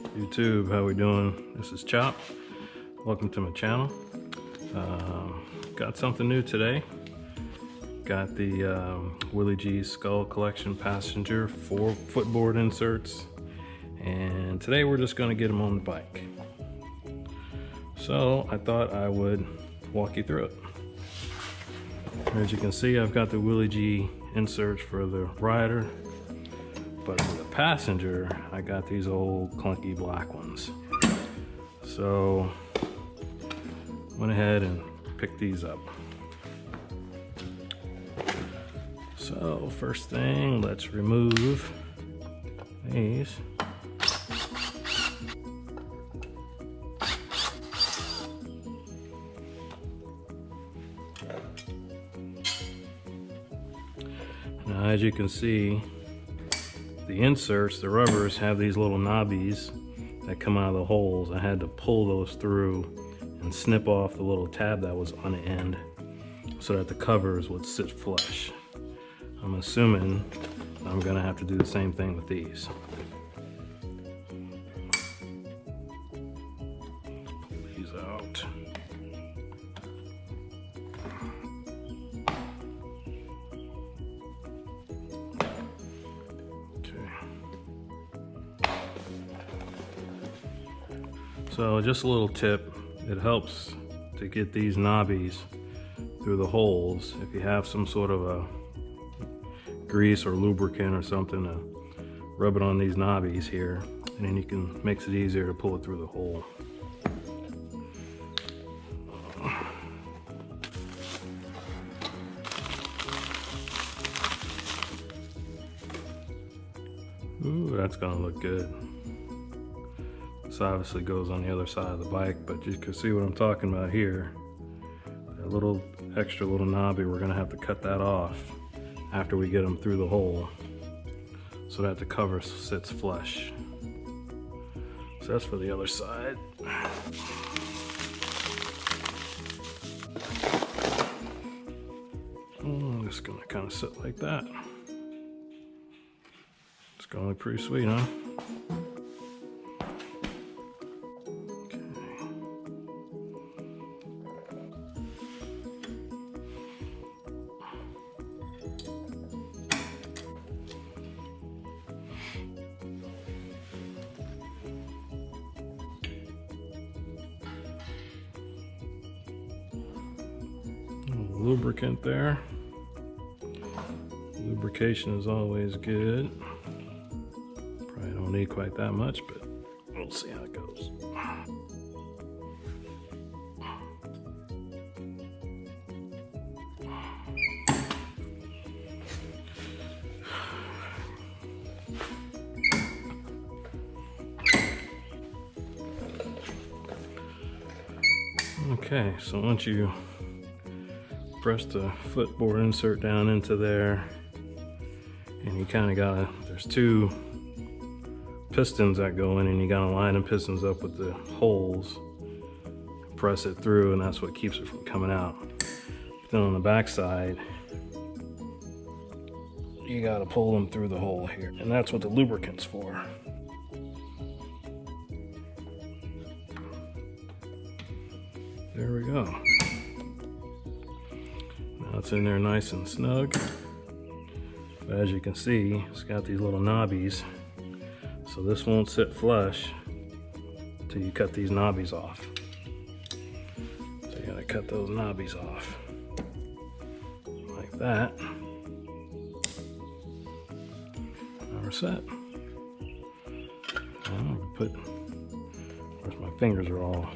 YouTube, how we doing? This is Chop. Welcome to my channel. Got something new today. Got the WillieG Skull Collection Passenger 4 footboard inserts, and today we're just going to get them on the bike. So I thought I would walk you through it. As you can see, I've got the WillieG inserts for the rider, but for the passenger, I got these old clunky black ones. So went ahead and picked these up. So first thing, let's remove these. Now, as you can see, the inserts, the rubbers, have these little knobbies that come out of the holes. I had to pull those through and snip off the little tab that was on the end so that the covers would sit flush. I'm assuming I'm gonna have to do the same thing with these. Pull these out. So just a little tip, it helps to get these knobbies through the holes. If you have some sort of a grease or lubricant or something, to rub it on these knobbies here, and then you can makes it easier to pull it through the hole. Ooh, that's gonna look good. This obviously goes on the other side of the bike, but you can see what I'm talking about here. That little extra little knobby, we're gonna have to cut that off after we get them through the hole so that the cover sits flush. So that's for the other side. I'm just gonna kind of sit like that. It's gonna look pretty sweet, huh? Lubricant there. Lubrication is always good. Probably don't need quite that much, but we'll see how it goes. Okay, so once you press the footboard insert down into there, and you kind of gotta, there's two pistons that go in, and you gotta line the pistons up with the holes, press it through, and that's what keeps it from coming out. But then on the back side, you gotta pull them through the hole here, and that's what the lubricant's for. There we go. Now it's in there nice and snug. But as you can see, it's got these little knobbies, so this won't sit flush until you cut these knobbies off. So you gotta cut those knobbies off like that. Now we're set. Now put, of course my fingers are all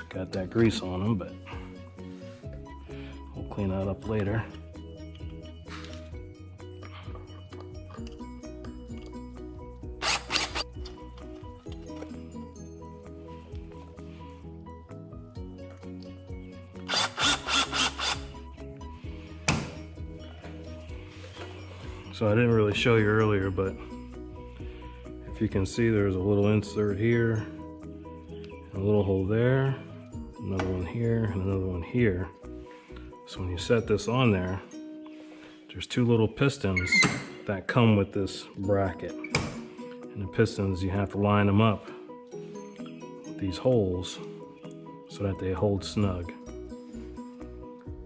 got that grease on them, but we'll clean that up later. So I didn't really show you earlier, but if you can see, there's a little insert here, a little hole there, another one here, and another one here. So when you set this on there, there's two little pistons that come with this bracket. And the pistons, you have to line them up these holes so that they hold snug.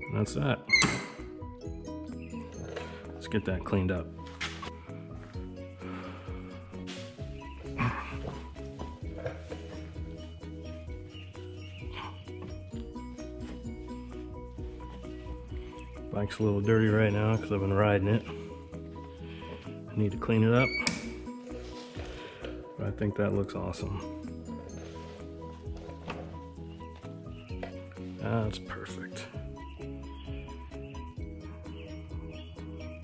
And that's that. Let's get that cleaned up. Bike's a little dirty right now because I've been riding it. I need to clean it up, but I think that looks awesome. That's perfect.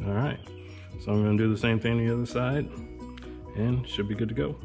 All right, so I'm going to do the same thing to the other side and should be good to go.